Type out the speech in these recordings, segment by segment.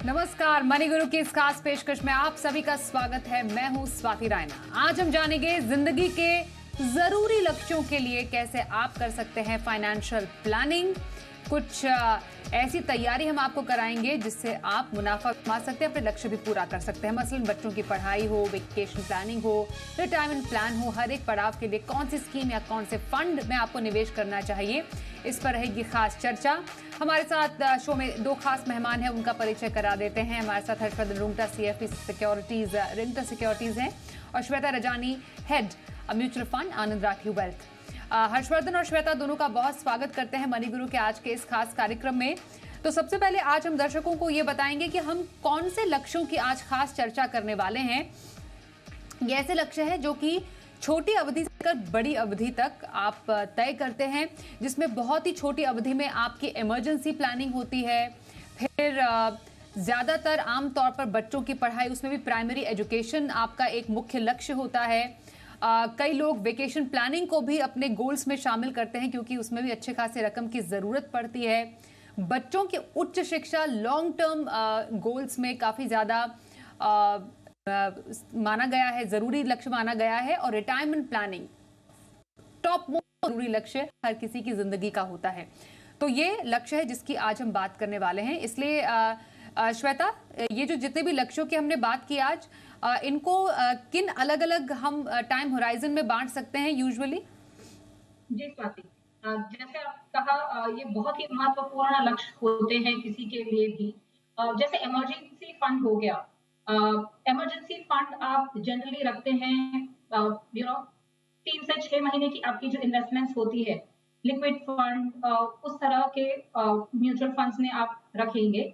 नमस्कार, मनी गुरु की इस खास पेशकश में आप सभी का स्वागत है। मैं हूं स्वाति रायना। आज हम जानेंगे जिंदगी के जरूरी लक्ष्यों के लिए कैसे आप कर सकते हैं फाइनेंशियल प्लानिंग। कुछ ऐसी तैयारी हम आपको कराएंगे जिससे आप मुनाफा कमा सकते हैं, अपने लक्ष्य भी पूरा कर सकते हैं। मसलन बच्चों की पढ़ाई हो, वेकेशन प्लानिंग हो, रिटायरमेंट प्लान हो, हर एक पड़ाव के लिए कौन सी स्कीम या कौन से फंड में आपको निवेश करना चाहिए, इस पर रहेगी खास चर्चा। हमारे साथ शो में दो खास मेहमान हैं, उनका परिचय करा देते हैं। हमारे साथ Harshvardhan Rungta CFP securities Rungta securities हैं और Shweta Rajani head mutual fund Anand Rathi wealth. Harshvardhan और श्वेता दोनों का बहुत स्वागत करते हैं मनी गुरु के आज के इस खास कार्यक्रम में। तो सबसे पहले आज हम दर्शकों को ये बताएंगे कि हम कौन से लक्ष्यों की आज खास चर्चा करने वाले हैं। ये ऐसे लक्ष्य है जो कि छोटी अवधि से लेकर बड़ी अवधि तक आप तय करते हैं, जिसमें बहुत ही छोटी अवधि में आपकी इमरजेंसी प्लानिंग होती है। फिर ज्यादातर आमतौर पर बच्चों की पढ़ाई, उसमें भी प्राइमरी एजुकेशन आपका एक मुख्य लक्ष्य होता है। कई लोग वेकेशन प्लानिंग को भी अपने गोल्स में शामिल करते हैं क्योंकि उसमें भी अच्छे खासे रकम की जरूरत पड़ती है। बच्चों की उच्च शिक्षा लॉन्ग टर्म गोल्स में काफी ज्यादा माना गया है, जरूरी लक्ष्य माना गया है। और रिटायरमेंट प्लानिंग टॉप मोस्ट जरूरी लक्ष्य हर किसी की जिंदगी का होता है। तो ये लक्ष्य है जिसकी आज हम बात करने वाले हैं। इसलिए श्वेता, ये जो जितने भी लक्ष्यों की हमने बात की आज, इनको किन अलग अलग हम टाइम होराइजन में बांट सकते हैं यूजुअली? जी स्वाति, जैसे आप कहा, ये बहुत ही महत्वपूर्ण लक्ष्य होते हैं किसी के लिए भी। जैसे इमरजेंसी फंड हो गया। इमरजेंसी फंड आप जनरली रखते हैं, यू नो 3 से 6 महीने की आपकी जो इन्वेस्टमेंट्स होती है, लिक्विड फंड उस तरह के म्यूचुअल फंड्स में आप रखेंगे।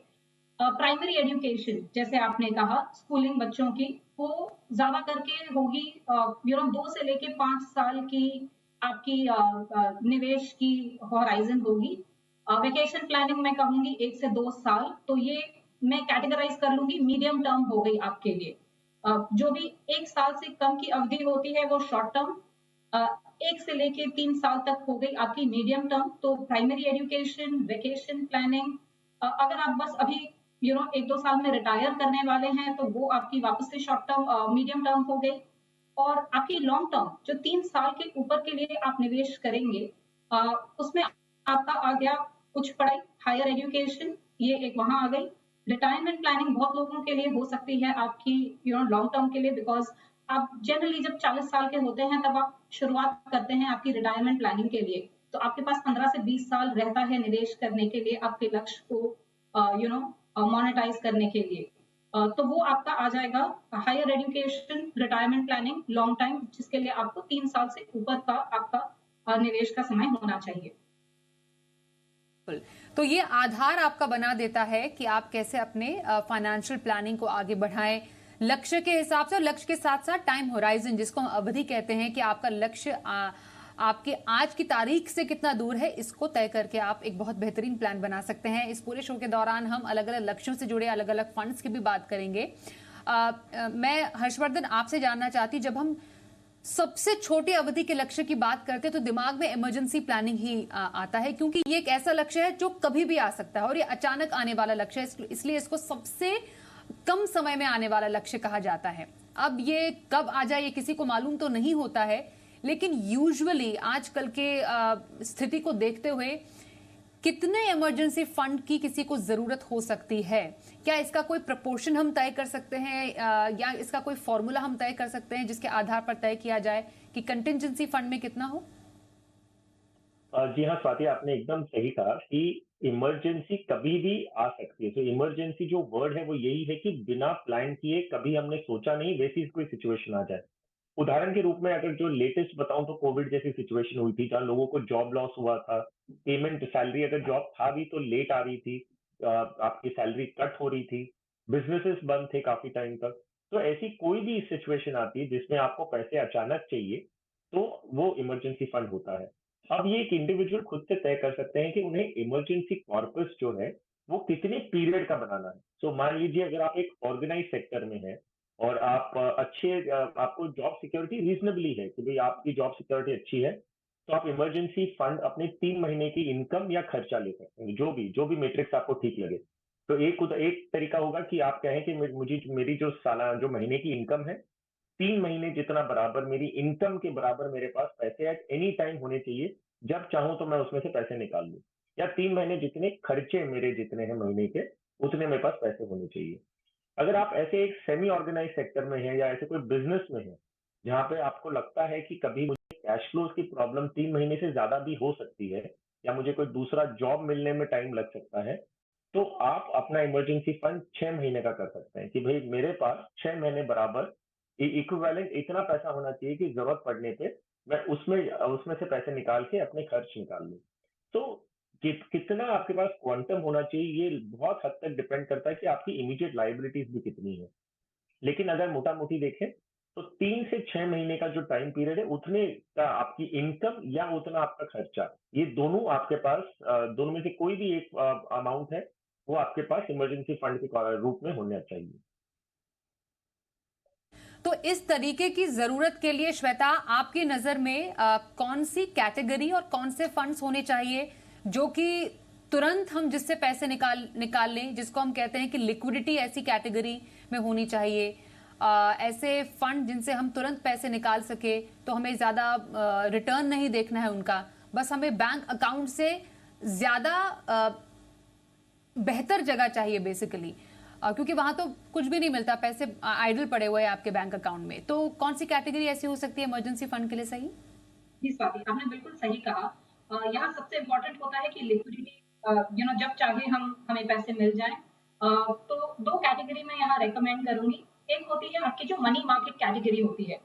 प्राइमरी एजुकेशन जैसे आपने कहा, स्कूलिंग बच्चों की, वो ज्यादा करके होगी 2 से लेके 5 साल की आपकी निवेश की हॉराइजन होगी। वेकेशन प्लानिंग मैं कहूंगी 1 से 2 साल, तो ये मैं कैटेगराइज कर लूंगी मीडियम टर्म हो गई आपके लिए। जो भी 1 साल से कम की अवधि होती है वो शॉर्ट टर्म, 1 से लेके 3 साल तक हो गई आपकी मीडियम टर्म। तो प्राइमरी एजुकेशन, वेकेशन प्लानिंग, अगर आप बस अभी 1-2 साल में रिटायर करने वाले हैं तो वो आपकी वापस से शॉर्ट टर्म मीडियम टर्म हो गई। और आपकी लॉन्ग टर्म जो 3 साल के ऊपर के लिए आप निवेश करेंगे, उसमें आपका आ गया उच्च पढ़ाई, हायर एजुकेशन, ये एक वहां आ गई। रिटायरमेंट प्लानिंग बहुत लोगों के लिए हो सकती है आपकी लॉन्ग टर्म के लिए, बिकॉज आप जनरली जब 40 साल के होते हैं तब आप शुरुआत करते हैं आपकी रिटायरमेंट प्लानिंग के लिए। तो आपके पास 15 से 20 साल रहता है निवेश करने के लिए, आपके लक्ष्य को मोनेटाइज करने के लिए। तो वो आपका आ जाएगा higher education, retirement planning, long time, जिसके लिए आपको 3 साल से ऊपर का आपका निवेश का समय होना चाहिए। तो ये आधार आपका बना देता है कि आप कैसे अपने फाइनेंशियल प्लानिंग को आगे बढ़ाएं लक्ष्य के हिसाब से, और लक्ष्य के साथ साथ टाइम होराइजन, जिसको हम अवधि कहते हैं, कि आपका लक्ष्य आपके आज की तारीख से कितना दूर है, इसको तय करके आप एक बहुत बेहतरीन प्लान बना सकते हैं। इस पूरे शो के दौरान हम अलग अलग लक्ष्यों से जुड़े अलग अलग फंड्स की भी बात करेंगे। मैं हर्षवर्धन आपसे जानना चाहती, जब हम सबसे छोटी अवधि के लक्ष्य की बात करते हैं तो दिमाग में इमरजेंसी प्लानिंग ही आता है, क्योंकि ये एक ऐसा लक्ष्य है जो कभी भी आ सकता है और ये अचानक आने वाला लक्ष्य है, इसलिए इसको सबसे कम समय में आने वाला लक्ष्य कहा जाता है। अब ये कब आ जाए ये किसी को मालूम तो नहीं होता है, लेकिन यूजुअली आजकल के स्थिति को देखते हुए कितने इमरजेंसी फंड की किसी को जरूरत हो सकती है? क्या इसका कोई प्रपोर्शन हम तय कर सकते हैं या इसका कोई फॉर्मूला हम तय कर सकते हैं जिसके आधार पर तय किया जाए कि कंटिजेंसी फंड में कितना हो? जी हाँ स्वाति, आपने एकदम सही कहा कि इमरजेंसी कभी भी आ सकती है। तो इमरजेंसी जो वर्ड है वो यही है कि बिना प्लान किए, कभी हमने सोचा नहीं वैसी कोई सिचुएशन आ जाए। उदाहरण के रूप में अगर जो लेटेस्ट बताऊं तो कोविड जैसी सिचुएशन हुई थी जहां लोगों को जॉब लॉस हुआ था, पेमेंट सैलरी अगर जॉब था भी तो लेट आ रही थी, आपकी सैलरी कट हो रही थी, बिजनेसेस बंद थे काफी टाइम तक। तो ऐसी कोई भी सिचुएशन आती है जिसमें आपको पैसे अचानक चाहिए, तो वो इमरजेंसी फंड होता है। अब ये एक इंडिविजुअल खुद से तय कर सकते हैं कि उन्हें इमरजेंसी कॉर्पस जो है वो कितने पीरियड का बनाना है। तो मान लीजिए अगर आप एक ऑर्गेनाइज सेक्टर में हैं और आप आपको जॉब सिक्योरिटी रीजनेबली है कि भाई आपकी जॉब सिक्योरिटी अच्छी है, तो आप इमरजेंसी फंड अपने 3 महीने की इनकम या खर्चा ले सकते हैं, जो भी मेट्रिक्स आपको ठीक लगे। तो एक तरीका होगा कि आप कहें कि मुझे मेरी जो महीने की इनकम है, 3 महीने जितना बराबर मेरी इनकम के बराबर मेरे पास पैसे एट एनी टाइम होने चाहिए। जब चाहूँ तो मैं उसमें से पैसे निकाल लूँ। या 3 महीने जितने खर्चे मेरे जितने हैं महीने के, उतने मेरे पास पैसे होने चाहिए। अगर आप ऐसे एक सेमी ऑर्गेनाइज सेक्टर में हैं या ऐसे कोई बिजनेस में हैं, जहाँ पे आपको लगता है कि कभी मुझे कैश फ्लो की प्रॉब्लम 3 महीने से ज़्यादा भी हो सकती है या मुझे कोई दूसरा जॉब मिलने में टाइम लग सकता है, तो आप अपना इमरजेंसी फंड 6 महीने का कर सकते हैं कि भई मेरे पास 6 महीने बराबर इक्विवेलेंट इतना पैसा होना चाहिए कि ज़रूरत पड़ने पे मैं उसमें से पैसे निकाल के अपने खर्च निकाल लूँ। तो कितना आपके पास क्वांटम होना चाहिए, ये बहुत हद तक डिपेंड करता है कि आपकी इमीडिएट लायबिलिटीज भी कितनी है। लेकिन अगर मोटा मोटी देखें तो 3 से 6 महीने का जो टाइम पीरियड है, उतने का आपकी इनकम या उतना आपका खर्चा, ये दोनों आपके पास, दोनों में से कोई भी एक अमाउंट है, वो आपके पास इमरजेंसी फंड के रूप में होना चाहिए। तो इस तरीके की जरूरत के लिए श्वेता, आपकी नजर में कौन सी कैटेगरी और कौन से फंड्स होने चाहिए जो कि तुरंत हम जिससे पैसे निकाल लें, जिसको हम कहते हैं कि लिक्विडिटी ऐसी कैटेगरी में होनी चाहिए। ऐसे फंड जिनसे हम तुरंत पैसे निकाल सके, तो हमें ज्यादा रिटर्न नहीं देखना है उनका, बस हमें बैंक अकाउंट से ज्यादा बेहतर जगह चाहिए बेसिकली, क्योंकि वहां तो कुछ भी नहीं मिलता, पैसे आइडल पड़े हुए हैं आपके बैंक अकाउंट में। तो कौन सी कैटेगरी ऐसी हो सकती है इमरजेंसी फंड के लिए सही? जी स्वाति, आपने बिल्कुल सही कहा। यहाँ सबसे इम्पोर्टेंट होता है कि लिक्विडिटी, जब चाहे हमें पैसे मिल जाएं। तो दो कैटेगरी में यहाँ रेकमेंड करूंगी। एक होती है आपकी जो मनी मार्केट कैटेगरी होती है,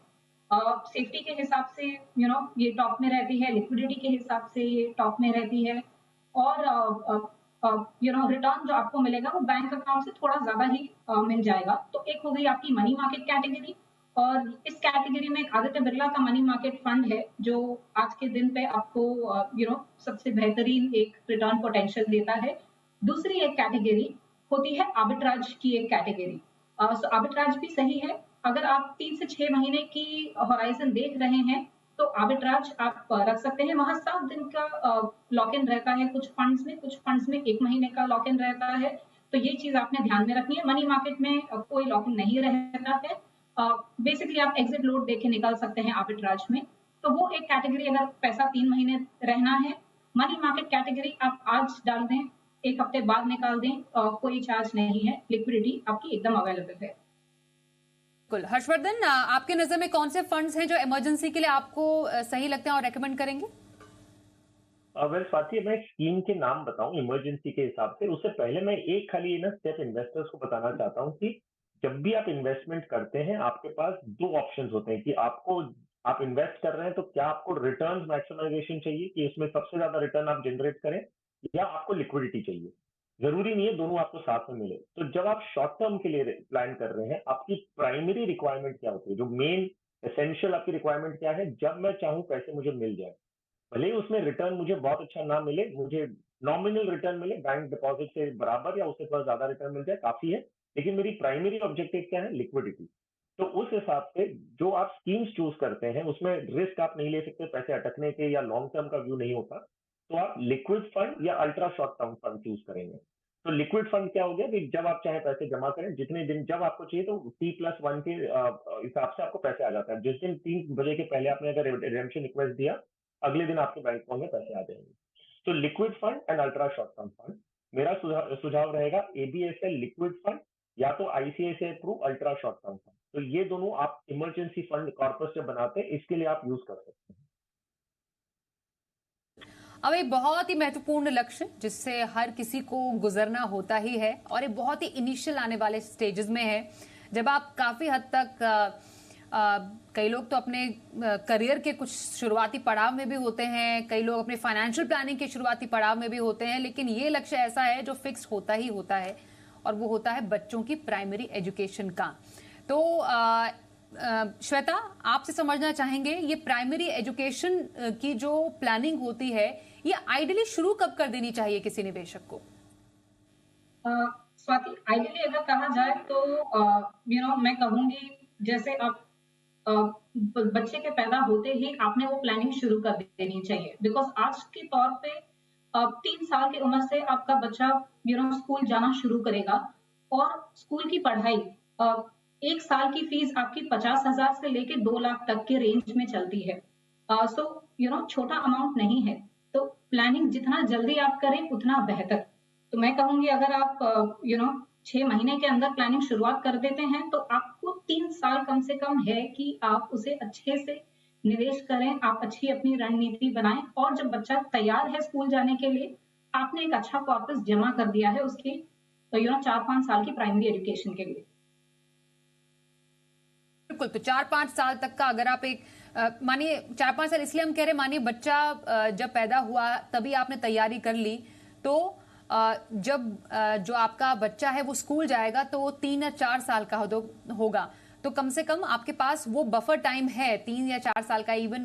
सेफ्टी के हिसाब से ये टॉप में रहती है, लिक्विडिटी के हिसाब से ये टॉप में रहती है। और रिटर्न जो आपको मिलेगा वो बैंक अकाउंट से थोड़ा ज्यादा ही मिल जाएगा। तो एक हो गई आपकी मनी मार्केट कैटेगरी। और इस कैटेगरी में एक आदित्य बिरला का मनी मार्केट फंड है, जो आज के दिन पे आपको सबसे बेहतरीन एक रिटर्न पोटेंशियल देता है। दूसरी एक कैटेगरी होती है आर्बिट्राज की एक कैटेगरी। सो आर्बिट्राज भी सही है। अगर आप 3 से 6 महीने की होराइजन देख रहे हैं, तो आर्बिट्राज आप रख सकते हैं। वहां 7 दिन का लॉक इन रहता है कुछ फंड्स में 1 महीने का लॉक इन रहता है। तो ये चीज आपने ध्यान में रखनी है। मनी मार्केट में कोई लॉक इन नहीं रहता है। बेसिकली आप एग्जिट लोड देके निकल सकते हैं आर्बिट्राज में। तो वो एक कैटेगरी, अगर पैसा 3 महीने रहना है। मनी मार्केट कैटेगरी आप आज डाल दें, 1 हफ्ते बाद निकाल दें, कोई चार्ज नहीं है, लिक्विडिटी आपकी एकदम अवेलेबल है। बिल्कुल। हर्षवर्धन, आपके नजर में कौन से फंड्स हैं जो इमरजेंसी के लिए आपको सही लगते हैं और रेकमेंड करेंगे? वेल स्वाति, मैं स्कीम के नाम बताऊं इमरजेंसी के हिसाब से, उससे पहले मैं एक खाली ना स्टेप इन्वेस्टर्स को बताना चाहता हूं कि जब भी आप इन्वेस्टमेंट करते हैं, आपके पास दो ऑप्शंस होते हैं कि आप इन्वेस्ट कर रहे हैं तो क्या आपको रिटर्न मैक्सिमाइजेशन चाहिए कि इसमें सबसे ज्यादा रिटर्न आप जनरेट करें, या आपको लिक्विडिटी चाहिए। जरूरी नहीं है दोनों आपको साथ में मिले। तो जब आप शॉर्ट टर्म के लिए प्लान कर रहे हैं, आपकी प्राइमरी रिक्वायरमेंट क्या होती है, जो मेन एसेंशियल आपकी रिक्वायरमेंट क्या है, जब मैं चाहूँ पैसे मुझे मिल जाए, भले ही उसमें रिटर्न मुझे बहुत अच्छा ना मिले, मुझे नॉमिनल रिटर्न मिले, बैंक डिपॉजिट से बराबर या उससे थोड़ा ज्यादा रिटर्न मिल जाए काफी है, लेकिन मेरी प्राइमरी ऑब्जेक्टिव क्या है, लिक्विडिटी। तो उस हिसाब से जो आप स्कीम्स चूज करते हैं, उसमें रिस्क आप नहीं ले सकते पैसे अटकने के, या लॉन्ग टर्म का व्यू नहीं होता, तो आप लिक्विड फंड या ultra short term fund choose करेंगे। तो लिक्विड फंड क्या हो गया कि जब आप चाहे पैसे जमा करें, जितने दिन जब आपको चाहिए, तो T+1 के हिसाब से आपको पैसे आ जाता है। जिस दिन 3 बजे के पहले आपने अगर रिडेम्पशन रिक्वेस्ट दिया, अगले दिन आपके बैंक अकाउंट में पैसे आ जाएंगे। तो liquid fund and ultra short term fund, मेरा सुझाव रहेगा एबीएसएल लिक्विड फंड, या तो ICICI pru ultra short term fund. तो ये दोनों आप इमरजेंसी फंड कॉर्पस जब बनाते हैं, इसके लिए आप यूज कर सकते हैं। अब एक बहुत ही महत्वपूर्ण लक्ष्य जिससे हर किसी को गुजरना होता ही है, और ये बहुत ही इनिशियल आने वाले स्टेजेस में है, जब आप काफी हद तक कई लोग तो अपने करियर के कुछ शुरुआती पड़ाव में भी होते हैं, कई लोग अपने फाइनेंशियल प्लानिंग के शुरुआती पड़ाव में भी होते हैं, लेकिन ये लक्ष्य ऐसा है जो फिक्स होता ही होता है, और वो होता है बच्चों की प्राइमरी एजुकेशन का। तो श्वेता, आपसे समझना चाहेंगे, ये प्राइमरी एजुकेशन की जो प्लानिंग होती है, ये आइडियली शुरू कब कर देनी चाहिए किसी निवेशक को? स्वाति, आइडियली अगर कहा जाए तो मैं कहूंगी, जैसे आप बच्चे के पैदा होते ही आपने वो प्लानिंग शुरू कर देनी चाहिए। बिकॉज आज के तौर पे 3 साल की उम्र से आपका बच्चा स्कूल जाना शुरू करेगा और स्कूल की पढ़ाई 1 साल की फीस आपकी 50,000 से लेके 2 लाख तक के रेंज में चलती है। सो छोटा अमाउंट नहीं है, तो प्लानिंग जितना जल्दी आप करें उतना बेहतर। तो मैं कहूंगी अगर आप 6 महीने के अंदर प्लानिंग शुरुआत कर देते हैं तो आपको 3 साल कम से कम है कि आप उसे अच्छे से निवेश करें, आप अच्छी अपनी रणनीति बनाएं और जब बच्चा तैयार है स्कूल जाने के लिए, आपने एक अच्छा कॉर्पस जमा कर दिया है उसकी 4-5 साल की प्राइमरी एजुकेशन के लिए। बिल्कुल, तो 4-5 साल तक का अगर आप एक मानिए 4-5 साल इसलिए हम कह रहे हैं, मानिए बच्चा जब पैदा हुआ तभी आपने तैयारी कर ली, तो जब जो आपका बच्चा है वो स्कूल जाएगा तो वो 3 या 4 साल का होगा, तो कम से कम आपके पास वो बफर टाइम है 3 या 4 साल का, इवन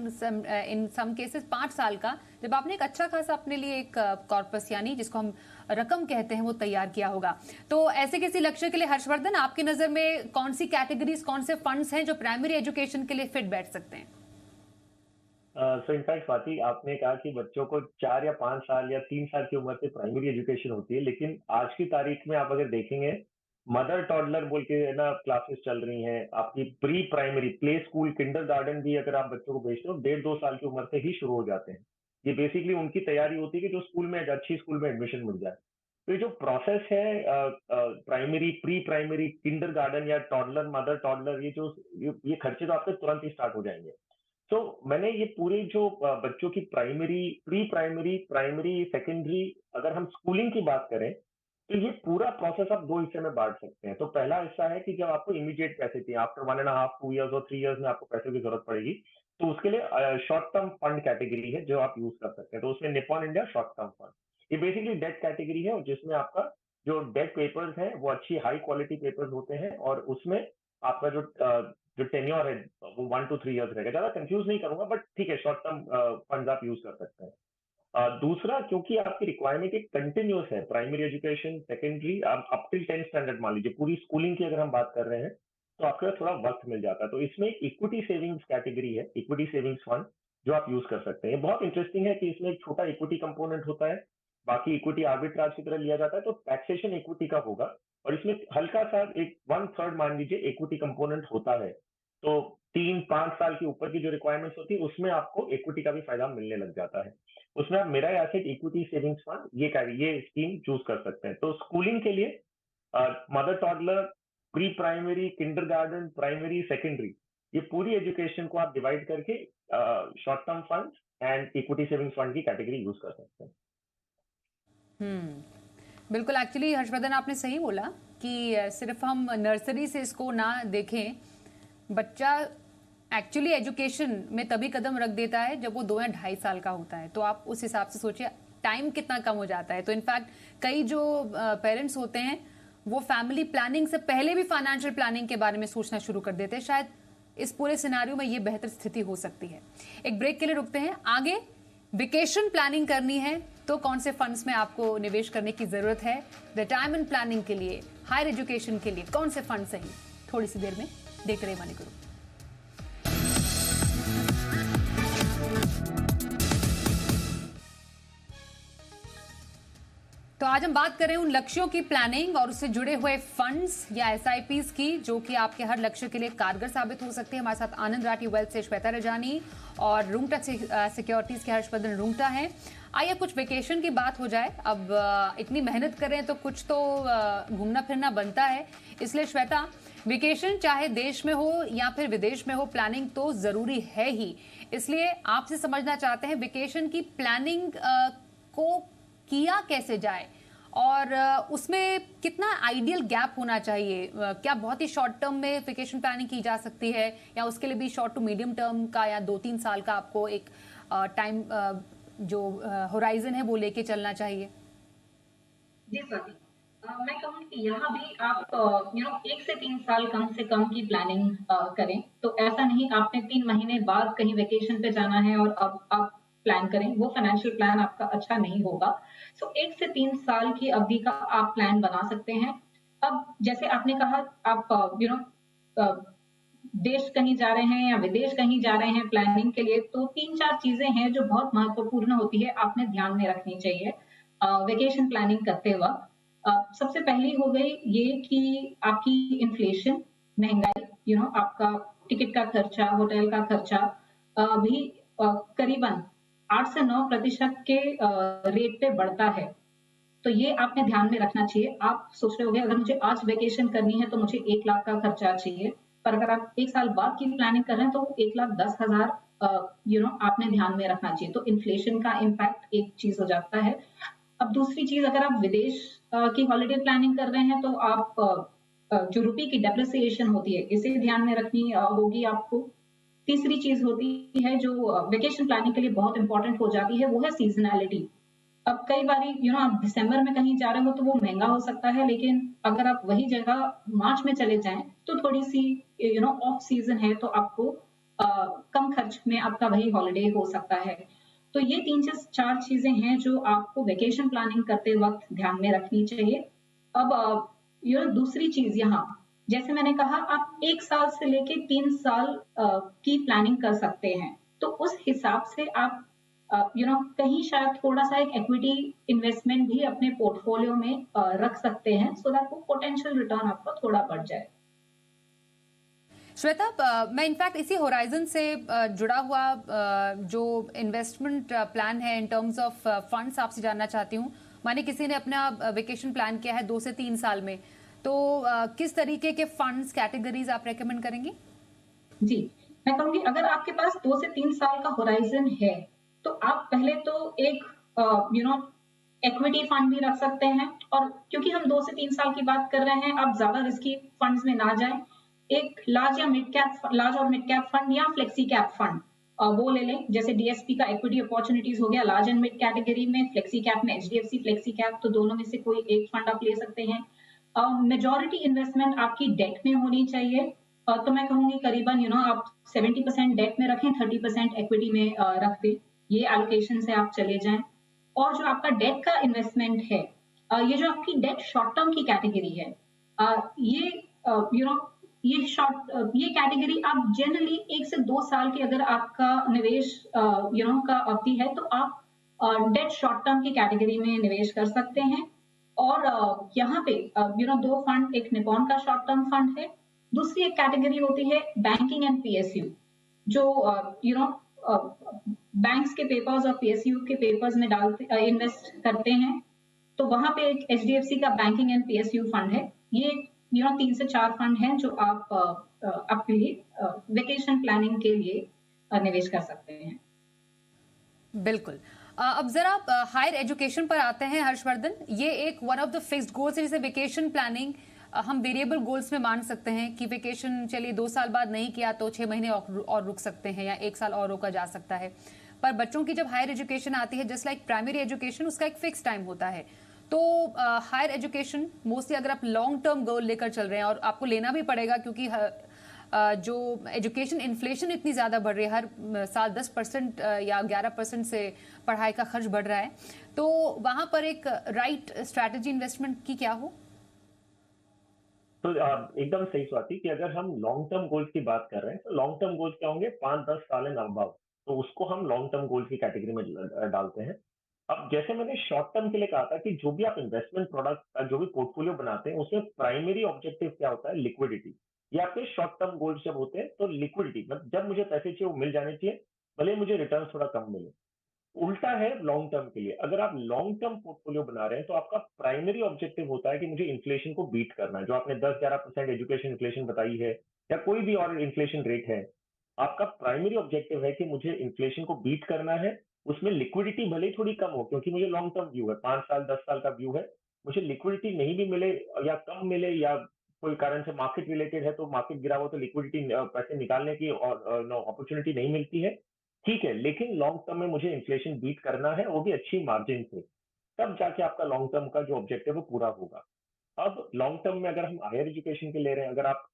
इन सम केसेस 5 साल का, जब आपने एक अच्छा खासा अपने लिए एक कॉर्पस यानी जिसको हम रकम कहते हैं वो तैयार किया होगा। तो ऐसे किसी लक्ष्य के लिए हर्षवर्धन आपकी नजर में कौन सी कैटेगरीज, कौन से फंड्स हैं जो प्राइमरी एजुकेशन के लिए फिट बैठ सकते हैं? सो इनफैक्ट स्वाति, आपने कहा कि बच्चों को 4 या 5 साल या 3 साल की उम्र से प्राइमरी एजुकेशन होती है, लेकिन आज की तारीख में आप अगर देखेंगे, मदर टॉडलर बोल के ना क्लासेस चल रही हैं, आपकी pre primary, play school, kindergarten भी अगर आप बच्चों को भेजते हो 1.5-2 साल की उम्र से ही शुरू हो जाते हैं। ये बेसिकली उनकी तैयारी होती है कि जो स्कूल में अच्छी स्कूल में एडमिशन मिल जाए। तो ये जो प्रोसेस है प्राइमरी, प्री प्राइमरी, किंडरगार्टन या टॉडलर, मदर टॉडलर, ये खर्चे तो आपके तुरंत ही स्टार्ट हो जाएंगे। तो मैंने ये पूरे जो बच्चों की primary, pre primary, primary, secondary, अगर हम स्कूलिंग की बात करें तो ये पूरा प्रोसेस आप 2 हिस्से में बांट सकते हैं। तो पहला हिस्सा है कि जब आपको इमीडिएट पैसे चाहिए, आफ्टर 1.5, 2 इयर्स और 3 इयर्स में आपको पैसों की जरूरत पड़ेगी, तो उसके लिए शॉर्ट टर्म फंड कैटेगरी है जो आप यूज कर सकते हैं। तो उसमें Nippon India short term fund, ये बेसिकली डेट कैटेगरी है, और जिसमें आपका जो डेट पेपर्स है वो अच्छी हाई क्वालिटी पेपर्स होते हैं, और उसमें आपका जो टेन्योर है वो 1 to 3 इयर्स रहेगा। ज्यादा कंफ्यूज नहीं करूंगा, बट ठीक है, शॉर्ट टर्म फंड आप यूज कर सकते हैं। दूसरा, क्योंकि आपकी रिक्वायरमेंट एक कंटिन्यूस है, प्राइमरी एजुकेशन, सेकेंडरी, आप अप टिल 10th स्टैंडर्ड मान लीजिए, पूरी स्कूलिंग की अगर हम बात कर रहे हैं, तो आपके पास थोड़ा वक्त मिल जाता है। तो इसमें एक इक्विटी सेविंग्स कैटेगरी है, इक्विटी सेविंग्स फंड, जो आप यूज कर सकते हैं। ये बहुत इंटरेस्टिंग है कि इसमें एक छोटा इक्विटी कंपोनेंट होता है, बाकी इक्विटी आर्बिट्राज की तरह लिया जाता है, तो टैक्सेशन इक्विटी का होगा, और इसमें हल्का सा एक 1/3 मान लीजिए इक्विटी कंपोनेंट होता है। तो 3-5 साल के ऊपर की जो रिक्वायरमेंट्स होती है उसमें आपको इक्विटी का भी फायदा मिलने लग जाता है। उसमें आप मेरा एसेट इक्विटी सेविंग्स फंड ये स्कीम चूज कर सकते हैं। तो स्कूलिंग के लिए mother toddler, pre primary, kindergarten, primary, secondary, ये पूरी एजुकेशन को आप डिवाइड करके short term fund and equity savings fund की कैटेगरी यूज कर सकते हैं। बिल्कुल, एक्चुअली हर्षवर्धन आपने सही बोला कि सिर्फ हम नर्सरी से इसको ना देखें, बच्चा एक्चुअली एजुकेशन में तभी कदम रख देता है जब वो 2 या 2.5 साल का होता है। तो आप उस हिसाब से सोचिए टाइम कितना कम हो जाता है। तो इनफैक्ट कई जो पेरेंट्स होते हैं वो फैमिली प्लानिंग से पहले भी फाइनेंशियल प्लानिंग के बारे में सोचना शुरू कर देते हैं। शायद इस पूरे सिनेरियो में ये बेहतर स्थिति हो सकती है। एक ब्रेक के लिए रुकते हैं। आगे वेकेशन प्लानिंग करनी है तो कौन से फंड्स में आपको निवेश करने की जरूरत है, रिटायरमेंट प्लानिंग के लिए, हायर एजुकेशन के लिए कौन से फंड सही, थोड़ी सी देर में देखते रहिए मनी गुरु। तो आज हम बात करें उन लक्ष्यों की प्लानिंग और उससे जुड़े हुए फंड्स या एसआईपीज की जो कि आपके हर लक्ष्य के लिए कारगर साबित हो सकते हैं। हमारे साथ आनंद राठी वेल्थ से श्वेता रजानी और रूंगटा सिक्योरिटीज के हर्षवर्धन रूंगटा हैं। आइए कुछ वेकेशन की बात हो जाए। अब इतनी मेहनत करें तो कुछ तो घूमना फिरना बनता है, इसलिए श्वेता, वेकेशन चाहे देश में हो या फिर विदेश में हो, प्लानिंग तो जरूरी है ही। इसलिए आपसे समझना चाहते हैं वेकेशन की प्लानिंग को किया कैसे जाए और उसमें कितना आइडियल गैप होना चाहिए। क्या बहुत ही शॉर्ट टर्म में वेकेशन प्लानिंग की जा सकती है या उसके लिए भी शॉर्ट टू मीडियम टर्म का या 2-3 साल का आपको एक टाइम जो होराइजन है वो लेके चलना चाहिए? जी स्वाति, मैं कहूँ कि यहाँ भी आप 1 से 3 साल कम से कम की प्लानिंग करें। तो ऐसा नहीं आपने 3 महीने बाद कहीं वेकेशन पे जाना है और अब आप प्लान करें, वो फाइनेंशियल प्लान आपका अच्छा नहीं होगा। सो 1 से 3 साल की अवधि का आप प्लान बना सकते हैं। अब जैसे आपने कहा आप देश कहीं जा रहे हैं या विदेश कहीं जा रहे हैं प्लानिंग के लिए, तो 3-4 चीज़ें हैं जो बहुत महत्वपूर्ण होती है, आपने ध्यान में रखनी चाहिए वेकेशन प्लानिंग करते वक़्त। सबसे पहली हो गई ये कि आपकी इन्फ्लेशन, महँगाई, आपका टिकट का खर्चा, होटल का खर्चा भी करीबन 8 से 9% के रेट पे बढ़ता है। तो ये आपने ध्यान में रखना चाहिए। आप सोच रहे होंगे अगर मुझे आज वेकेशन करनी है तो मुझे 1 लाख का खर्चा चाहिए। पर अगर आप 1 साल बाद की प्लानिंग कर रहे हैं तो 1,10,000 आपने ध्यान में रखना चाहिए। तो इन्फ्लेशन का इम्पैक्ट एक चीज़ हो जाता है। अब दूसरी चीज़ अगर आप विदेश की हॉलिडे प्लानिंग कर रहे हैं तो आप जो रुपए की डेप्रिसिएशन होती है, इसे ध्यान में रखनी होगी आपको। तीसरी चीज़ होती है जो वेकेशन प्लानिंग के लिए बहुत इम्पोर्टेंट हो जाती है, वो है सीज़नैलिटी। अब कई बारी आप दिसंबर में कहीं जा रहे हो तो वो महँगा हो सकता है, लेकिन अगर आप वही जगह मार्च में चले जाएँ, तो थोड़ी-सी ऑफ सीज़न है तो आपको कम खर्च में आपका वही हॉलिडे हो सकता है। तो ये 3 से 4 चीज़ें हैं जो आपको वेकेशन प्लानिंग करते वक़्त ध्यान में रखनी चाहिए। अब दूसरी चीज़ यहाँ, जैसे मैंने कहा आप 1 साल से लेके 3 साल की प्लानिंग कर सकते हैं। तो उस हिसाब से आप कहीं शायद थोड़ा-सा एक इक्विटी इन्वेस्टमेंट भी अपने पोर्टफोलियो में रख सकते हैं सो दैट वो पोटेंशियल रिटर्न आपका थोड़ा बढ़ जाए। श्वेता, मैं इनफैक्ट इसी होराइजन से जुड़ा हुआ जो इन्वेस्टमेंट प्लान है इन टर्म्स ऑफ फंड्स आपसे जानना चाहती हूँ। माने किसी ने अपना वेकेशन प्लान किया है 2 से 3 साल में, तो किस तरीके के फंड्स कैटेगरीज आप रेकमेंड करेंगी? जी, मैं कहूँगी अगर आपके पास 2 से 3 साल का होराइजन है, तो आप पहले तो एक इक्विटी फंड भी रख सकते हैं और क्योंकि हम 2 से 3 साल की बात कर रहे हैं, आप ज़्यादा रिस्की फंड्स में ना जाएँ। एक लार्ज और मिड कैप फंड या फ्लेक्सी कैप फंड वो ले लें। जैसे डीएसपी का इक्विटी अपॉर्चुनिटीज हो गया लार्ज एंड मिड कैटेगरी में, फ्लेक्सी कैप में एचडीएफसी फ्लेक्सी कैप, तो दोनों में से कोई एक फंड आप ले सकते हैं। मेजॉरिटी इन्वेस्टमेंट आपकी डेट में होनी चाहिए। तो मैं कहूंगी करीबन आप 70% डेट में रखें, 30% इक्विटी में रख दें। ये एलोकेशन से आप चले जाएं। और जो आपका डेट का इन्वेस्टमेंट है, ये जो आपकी डेट शॉर्ट टर्म की कैटेगरी है, ये ये कैटेगरी आप जनरली 1 से 2 साल के अगर आपका निवेश का अवधि है तो आप डेट शॉर्ट टर्म की कैटेगरी में निवेश कर सकते हैं। और यहाँ पे 2 फंड, एक निपॉन का शॉर्ट टर्म फंड है, दूसरी एक कैटेगरी होती है बैंकिंग एंड पीएसयू, जो बैंक्स के पेपर्स और पीएसयू के पेपर्स में डालते इन्वेस्ट करते हैं। तो वहां पे एक एचडीएफसी का बैंकिंग एंड पीएसयू फंड है। ये 3 से 4 फंड हैं जो आप आपके लिए वेकेशन प्लानिंग के लिए निवेश कर सकते हैं। बिल्कुल। अब जरा हायर एजुकेशन पर आते हैं हर्षवर्धन। ये एक one of the fixed goals है, जैसे वेकेशन प्लानिंग हम वेरिएबल गोल्स में मान सकते हैं कि वेकेशन चलिए 2 साल बाद नहीं किया तो 6 महीने और रुक सकते हैं या 1 साल और रोका जा सकता है। पर बच्चों की जब हायर एजुकेशन आती है, जस्ट लाइक प्राइमरी एजुकेशन, उसका एक फिक्स टाइम होता है। तो हायर एजुकेशन मोस्टली अगर आप लॉन्ग टर्म गोल लेकर चल रहे हैं, और आपको लेना भी पड़ेगा क्योंकि जो एजुकेशन इन्फ्लेशन इतनी ज़्यादा बढ़ रही है, हर साल 10% या 11% से पढ़ाई का खर्च बढ़ रहा है, तो वहां पर एक राइट स्ट्रैटेजी इन्वेस्टमेंट की क्या हो? तो एकदम सही स्वाति कि अगर हम लॉन्ग टर्म गोल्स की बात कर रहे हैं तो लॉन्ग टर्म गोल्स क्या होंगे, 5-10 साल एंड अबव, तो उसको हम लॉन्ग टर्म गोल्स की कैटेगरी में डालते हैं। अब जैसे मैंने शॉर्ट टर्म के लिए कहा था कि जो भी आप इन्वेस्टमेंट प्रोडक्ट, जो भी पोर्टफोलियो बनाते हैं, उसमें प्राइमरी ऑब्जेक्टिव क्या होता है, लिक्विडिटी। ये आपके शॉर्ट टर्म गोल्स जब होते हैं तो लिक्विडिटी, मतलब जब मुझे पैसे चाहिए वो मिल जाने चाहिए, भले मुझे रिटर्न थोड़ा कम मिले। उल्टा है लॉन्ग टर्म के लिए, अगर आप लॉन्ग टर्म पोर्टफोलियो बना रहे हैं तो आपका प्राइमरी ऑब्जेक्टिव होता है कि मुझे इन्फ्लेशन को बीट करना है, जो आपने 10-11% एजुकेशन इन्फ्लेशन बताई है या कोई भी और इन्फ्लेशन रेट है, आपका प्राइमरी ऑब्जेक्टिव है कि मुझे इन्फ्लेशन को बीट करना है। उसमें लिक्विडिटी भले ही थोड़ी कम हो, क्योंकि मुझे लॉन्ग टर्म व्यू है, 5 साल 10 साल का व्यू है, मुझे लिक्विडिटी नहीं भी मिले या कम मिले या कोई कारण से मार्केट रिलेटेड है तो मार्केट गिरा हो तो लिक्विडिटी पैसे निकालने की और अपॉर्चुनिटी नहीं मिलती है, ठीक है, लेकिन लॉन्ग टर्म में मुझे इन्फ्लेशन बीट करना है, वो भी अच्छी मार्जिन से, तब जाके आपका लॉन्ग टर्म का जो ऑब्जेक्टिव है वो पूरा होगा। अब लॉन्ग टर्म में अगर हम हायर एजुकेशन के ले रहे हैं, अगर आप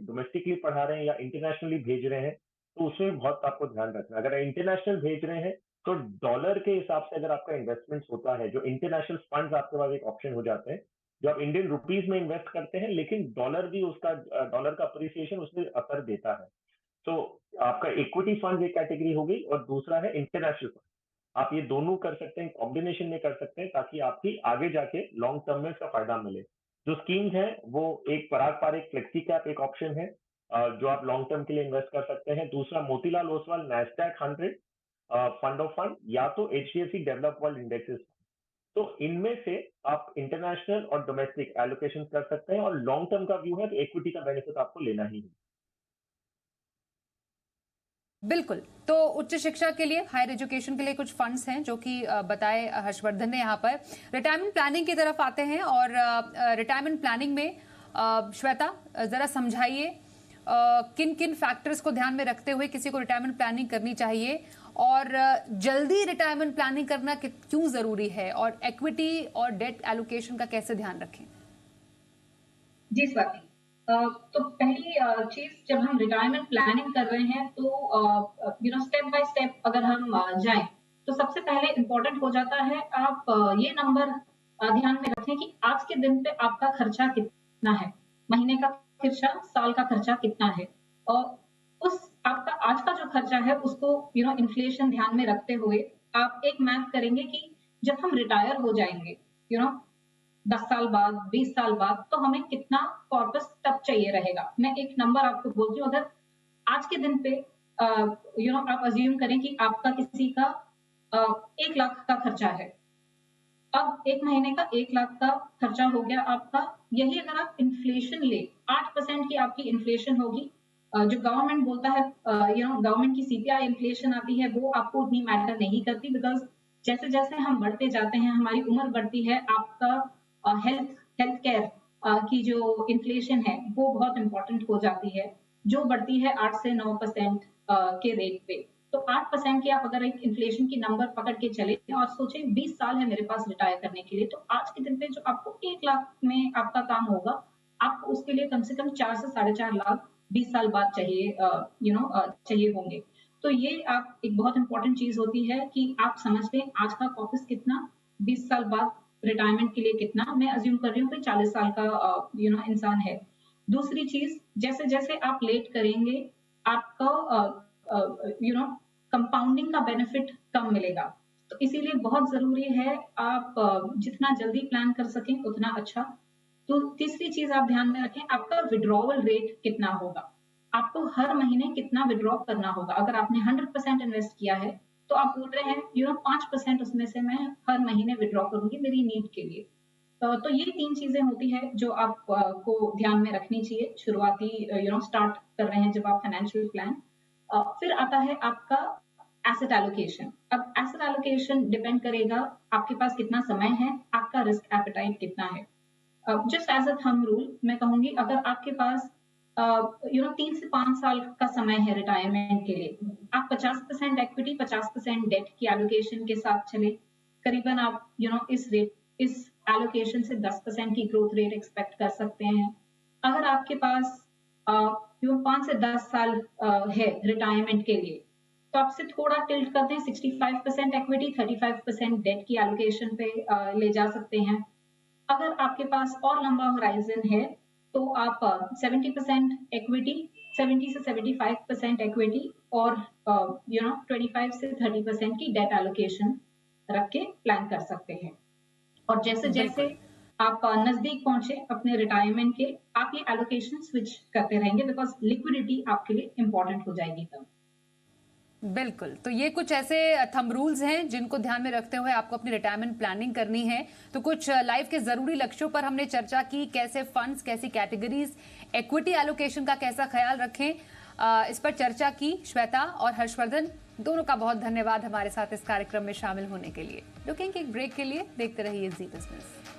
डोमेस्टिकली पढ़ा रहे हैं या इंटरनेशनली भेज रहे हैं, तो उसमें भी बहुत आपको ध्यान रखना है। अगर इंटरनेशनल भेज रहे हैं तो डॉलर के हिसाब से अगर आपका इन्वेस्टमेंट होता है, जो इंटरनेशनल फंड्स आपके पास एक ऑप्शन हो जाते हैं, जो आप इंडियन रुपीज में इन्वेस्ट करते हैं, लेकिन डॉलर भी उसका डॉलर का अप्रिसिएशन उसमें असर देता है। तो आपका इक्विटी फंड एक कैटेगरी हो गई और दूसरा है इंटरनेशनल फंड। आप ये दोनों कर सकते हैं, कॉम्बिनेशन में कर सकते हैं, ताकि आपकी आगे जाके लॉन्ग टर्म में इसका फायदा मिले। जो स्कीम्स हैं वो एक पराग पारिक फ्लेक्सी कैप एक ऑप्शन है, जो आप लॉन्ग टर्म के लिए इन्वेस्ट कर सकते हैं। दूसरा Motilal Oswal Nasdaq 100 fund of fund, या तो एचडीएफसी डेवलप वर्ल्ड इंडेक्सेस। तो इनमें से आप इंटरनेशनल और डोमेस्टिक एलोकेशन कर सकते हैं, और लॉन्ग टर्म का व्यू है तो इक्विटी का बेनिफिट आपको लेना ही है। बिल्कुल। तो उच्च शिक्षा के लिए, हायर एजुकेशन के लिए कुछ फंड्स हैं जो कि बताए हर्षवर्धन ने। यहाँ पर रिटायरमेंट प्लानिंग की तरफ आते हैं, और रिटायरमेंट प्लानिंग में श्वेता जरा समझाइए किन किन फैक्टर्स को ध्यान में रखते हुए किसी को रिटायरमेंट प्लानिंग करनी चाहिए, और जल्दी रिटायरमेंट प्लानिंग करना क्यों जरूरी है, और इक्विटी और डेट एलोकेशन का कैसे ध्यान रखें। जी स्वाति, तो पहली चीज, जब हम रिटायरमेंट प्लानिंग कर रहे हैं तो स्टेप बाय स्टेप अगर हम जाएं, तो सबसे पहले इम्पोर्टेंट हो जाता है आप ये नंबर ध्यान में रखें कि आज के दिन पे आपका खर्चा कितना है, महीने का खर्चा, साल का खर्चा कितना है, और उस आपका आज का जो खर्चा है उसको इन्फ्लेशन ध्यान में रखते हुए आप एक मैथ करेंगे कि जब हम रिटायर हो जाएंगे 10 साल बाद, 20 साल बाद, तो हमें कितना कॉर्पस तब चाहिए रहेगा। मैं एक नंबर आपको बोलती हूँ, अगर आज के दिन पे आप अज्यूम करें कि आपका किसी का 1 लाख का खर्चा है, अब एक महीने का 1 लाख का खर्चा हो गया आपका। यही अगर आप इन्फ्लेशन ले, 8% की आपकी इन्फ्लेशन होगी, जो गवर्नमेंट बोलता है गवर्नमेंट की सीपीआई इन्फ्लेशन आती है, वो आपको उतनी मैटर नहीं करती, बिकॉज जैसे जैसे हम बढ़ते जाते हैं, हमारी उम्र बढ़ती है, आपका हेल्थ केयर की जो इन्फ्लेशन है वो बहुत इंपॉर्टेंट हो जाती है, जो बढ़ती है 8 से 9% के रेट पे। तो 8% की आप अगर एक इन्फ्लेशन की नंबर पकड़ के चले और सोचें 20 साल है मेरे पास रिटायर करने के लिए, तो आज के दिन पे जो आपको 1 लाख में आपका काम होगा, आपको उसके लिए कम से कम 4 से 4.5 लाख 20 साल बाद चाहिए चाहिए होंगे। तो ये आप एक बहुत इंपॉर्टेंट चीज होती है कि आप समझ लें आज का कॉर्पस कितना, 20 साल बाद रिटायरमेंट के लिए कितना। मैं अज्यूम कर रही हूँ कि 40 साल का इंसान है। दूसरी चीज, जैसे जैसे आप लेट करेंगे आपका कंपाउंडिंग का बेनिफिट कम मिलेगा, तो इसीलिए बहुत जरूरी है आप जितना जल्दी प्लान कर सकें उतना अच्छा। तो तीसरी चीज आप ध्यान में रखें, आपका विड्रॉवल रेट कितना होगा, आपको हर महीने कितना विड्रॉ करना होगा। अगर आपने 100% इन्वेस्ट किया है तो आप बोल रहे हैं 5% उसमें से मैं हर महीने विड्रॉ करूंगी मेरी नीड के लिए। तो ये 3 चीजें होती है जो आप को ध्यान में रखनी चाहिए शुरुआती स्टार्ट कर रहे हैं जब आप फाइनेंशियल प्लान। फिर आता है आपका एसेट एलोकेशन। अब एसेट एलोकेशन डिपेंड करेगा आपके पास कितना समय है, आपका रिस्क एपेटाइट कितना है। Just as a thumb rule मैं कहूंगी, अगर आपके पास 3 से 5 साल का समय है रिटायरमेंट के लिए, आप 50% इक्विटी 50% डेट की एलोकेशन के साथ चले, करीबन आप इस एलोकेशन से 10% की ग्रोथ रेट एक्सपेक्ट कर सकते हैं। अगर आपके पास 5 से 10 साल है रिटायरमेंट के लिए, तो आपसे थोड़ा टिल्ट कर दें, 65% इक्विटी 35% डेट की एलोकेशन पे ले जा सकते हैं। अगर आपके पास और लंबा होराइजन है तो आप 70% इक्विटी, 70 से 75% इक्विटी और 25 से 30% की डेट एलोकेशन रख के प्लान कर सकते हैं। और जैसे जैसे आप नजदीक पहुंचे अपने रिटायरमेंट के, आप ये एलोकेशन स्विच करते रहेंगे, बिकॉज लिक्विडिटी आपके लिए इंपॉर्टेंट हो जाएगी तब। बिल्कुल। तो ये कुछ ऐसे थंब रूल्स हैं जिनको ध्यान में रखते हुए आपको अपनी रिटायरमेंट प्लानिंग करनी है। तो कुछ लाइफ के जरूरी लक्ष्यों पर हमने चर्चा की, कैसे फंड्स, कैसी कैटेगरीज, इक्विटी एलोकेशन का कैसा ख्याल रखें, इस पर चर्चा की। श्वेता और हर्षवर्धन दोनों का बहुत धन्यवाद हमारे साथ इस कार्यक्रम में शामिल होने के लिए। रुकेंगे एक ब्रेक के लिए, देखते रहिए जी बिजनेस।